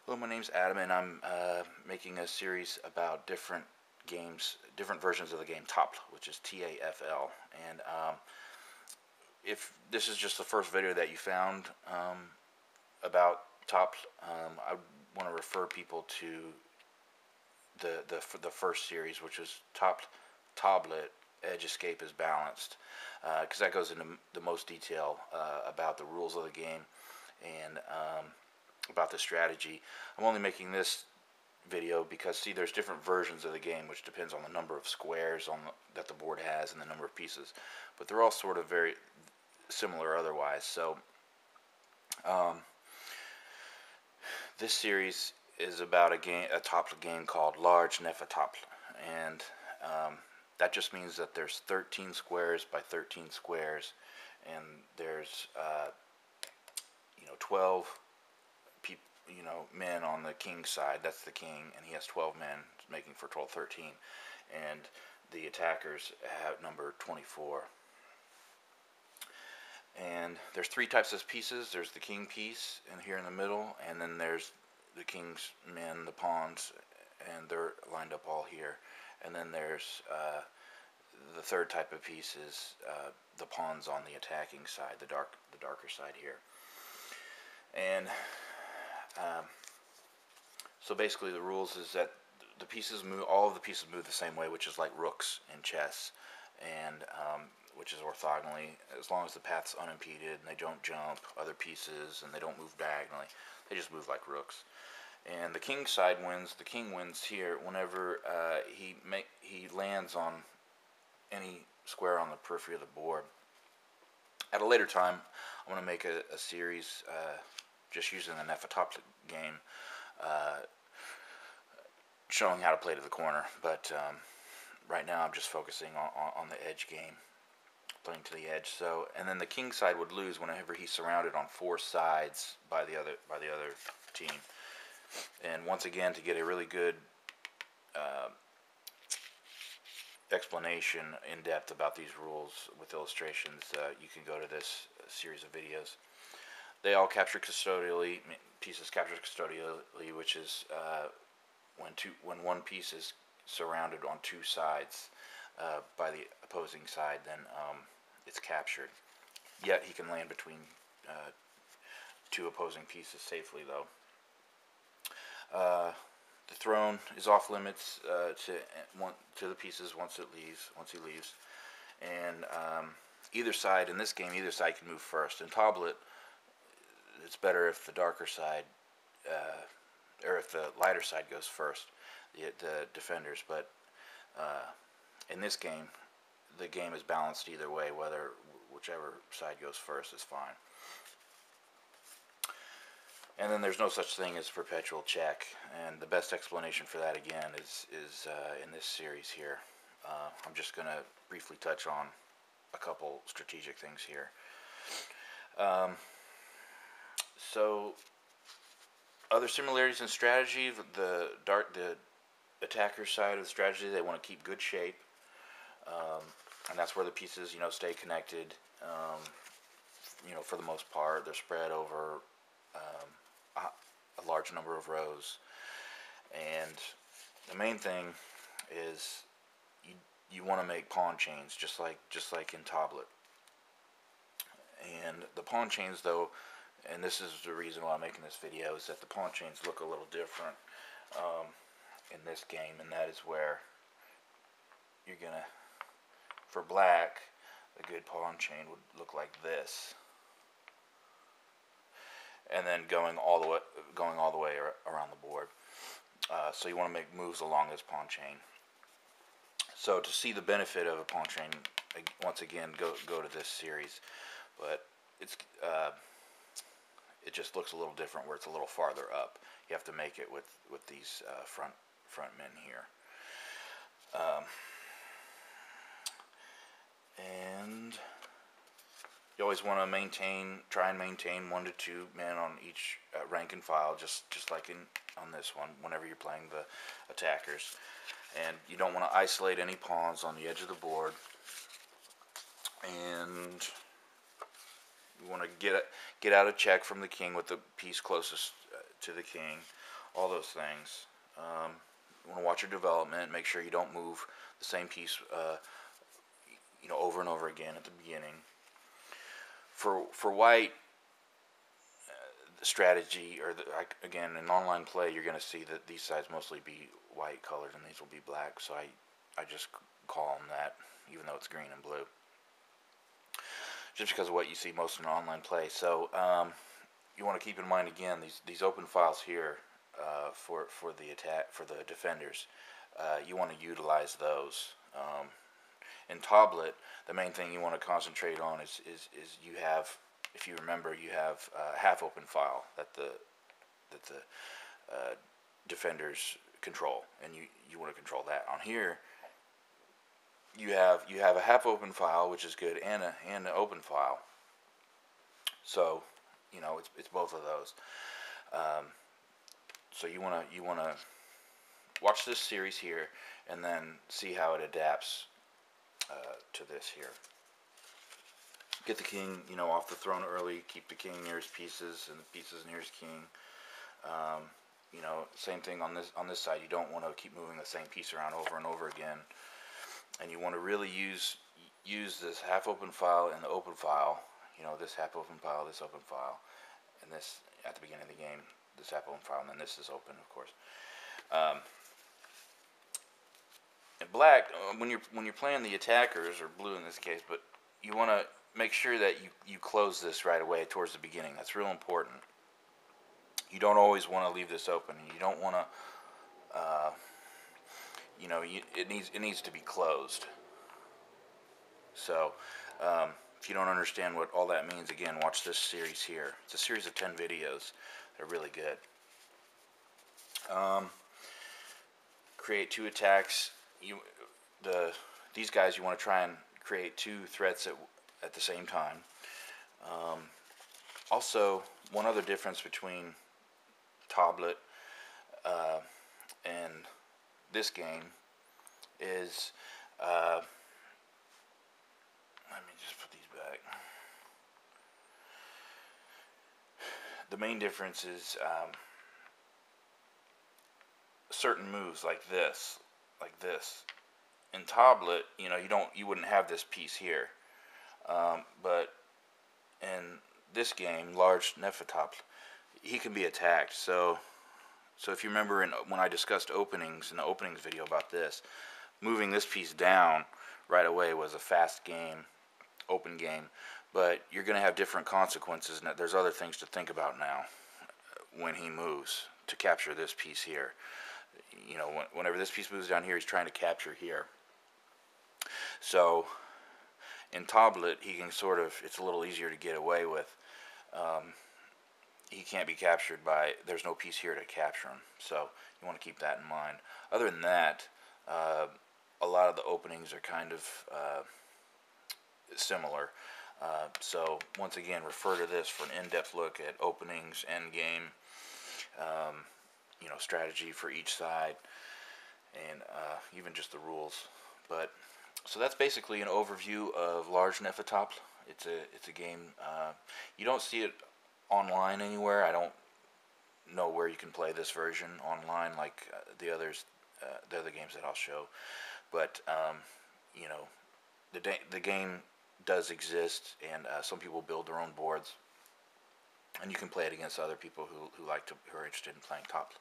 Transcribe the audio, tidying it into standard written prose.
Hello, my name's Adam, and I'm making a series about different games, different versions of the game Tafl, which is T-A-F-L. And if this is just the first video that you found about Tafl, I want to refer people to the first series, which is Tablut, Edge Escape is Balanced, because that goes into the most detail about the rules of the game and about the strategy. I'm only making this video because, see, there's different versions of the game, which depends on the number of squares that the board has and the number of pieces, but they're all sort of very similar otherwise. So this series is about a Tafl game called Large Hnefatafl, and that just means that there's 13 squares by 13 squares, and there's 12 men on the king's side. That's the king, and he has 12 men, making for 12, 13, and the attackers have number 24. And there's three types of pieces. There's the king piece, and here in the middle, and then there's the king's men, the pawns, and they're lined up all here. And then there's the third type of piece is the pawns on the attacking side, the darker side here. And so basically the rules is that the pieces move, all of the pieces move the same way, which is like rooks in chess, and which is orthogonally, as long as the path's unimpeded and they don't jump other pieces and they don't move diagonally, they just move like rooks. And the king side wins. The king wins here whenever he lands on any square on the periphery of the board. At a later time, I'm going to make a series just using the Hnefatafl game, showing how to play to the corner. But right now I'm just focusing on the edge game, playing to the edge. So, and then the king side would lose whenever he's surrounded on four sides by the other team. And once again, to get a really good explanation in depth about these rules with illustrations, you can go to this series of videos. They all capture custodially, pieces capture custodially, which is when one piece is surrounded on two sides by the opposing side, then it's captured. Yet he can land between two opposing pieces safely, though. The throne is off limits to the pieces once he leaves, and either side in this game, either side can move first. In Tablut, it's better if the darker side, or if the lighter side goes first, the defenders. But in this game, the game is balanced either way. Whichever side goes first is fine. And then there's no such thing as perpetual check, and the best explanation for that again is in this series here. I'm just going to briefly touch on a couple strategic things here. So other similarities in strategy: the attacker side of the strategy, they want to keep good shape, and that's where the pieces stay connected. For the most part, they're spread over a large number of rows, and the main thing is you want to make pawn chains just like in Tablut. And the pawn chains, though, and this is the reason why I'm making this video, is that the pawn chains look a little different in this game, and that is where you're gonna, for black, a good pawn chain would look like this, and then going all the way around the board. So you want to make moves along this pawn chain. So to see the benefit of a pawn chain, once again, go to this series. But it just looks a little different where it's a little farther up. You have to make it with these front men here. And you always want to try and maintain 1 to 2 men on each rank and file, just like on this one, whenever you're playing the attackers. And you don't want to isolate any pawns on the edge of the board. And you want to get out a check from the king with the piece closest to the king, all those things. You want to watch your development, make sure you don't move the same piece over and over again at the beginning. For white, the strategy, or again, in online play, you're going to see that these sides mostly be white colored and these will be black, so I just call them that, even though it's green and blue, just because of what you see most in online play. So you want to keep in mind, again, these open files here for the defenders. You want to utilize those. In Tablut, the main thing you want to concentrate on is you have, if you remember, you have a half open file that the defenders control, and you want to control that. On here, you have a half open file, which is good, and an open file. So it's both of those. So you wanna watch this series here, and then see how it adapts to this here. Get the king, off the throne early. Keep the king near his pieces, and the pieces near his king. Same thing on this side. You don't want to keep moving the same piece around over and over again. And you want to really use this half open file and the open file. This half open file, this open file, and this at the beginning of the game. This half open file, and then this is open, of course. In black, when you're playing the attackers, or blue in this case, but you want to make sure that you close this right away towards the beginning. That's real important. You don't always want to leave this open. You don't want to, it needs to be closed. So, if you don't understand what all that means, again, watch this series here. It's a series of 10 videos. They're really good. Create 2 attacks. These guys, you want to try and create 2 threats at the same time. Also, one other difference between Tablut and this game is, let me just put these back. The main difference is certain moves like this. In Tablut, you wouldn't have this piece here, but in this game, Large Hnefatafl, he can be attacked. So if you remember when I discussed openings in the openings video about this, moving this piece down right away was a fast game, open game, but you're going to have different consequences, and there's other things to think about now when he moves to capture this piece here. Whenever this piece moves down here, he's trying to capture here. So in Tablut, he can it's a little easier to get away with. He can't be captured there's no piece here to capture him. So you want to keep that in mind. Other than that, a lot of the openings are kind of similar. So once again, refer to this for an in-depth look at openings, endgame, strategy for each side, and even just the rules. So that's basically an overview of Large Hnefatafl. It's a game. You don't see it online anywhere. I don't know where you can play this version online like the other games that I'll show. But the game does exist, and some people build their own boards, and you can play it against other people who are interested in playing Tafl.